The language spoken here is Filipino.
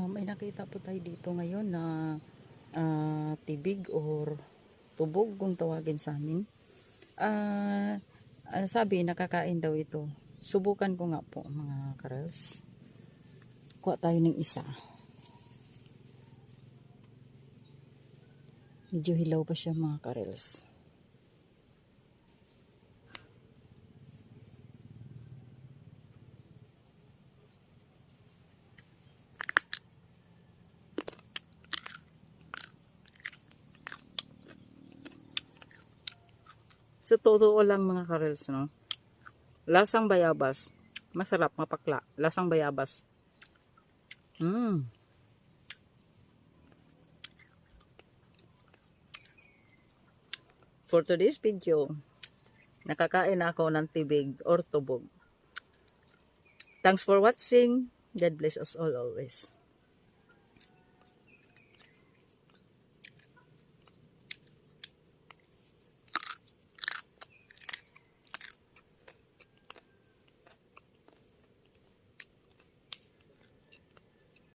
May nakita po tayo dito ngayon na tibig or tubog kung tawagin sa amin. Sabi nakakain daw ito. Subukan ko nga po mga karels. Kuha tayo ng isa. Medyo hilaw pa siya mga karels. So, totoo lang mga karels, no? Lasang bayabas. Masarap, mapakla. Lasang bayabas. For today's video, nakakain ako ng tibig or tubog. Thanks for watching. God bless us all always.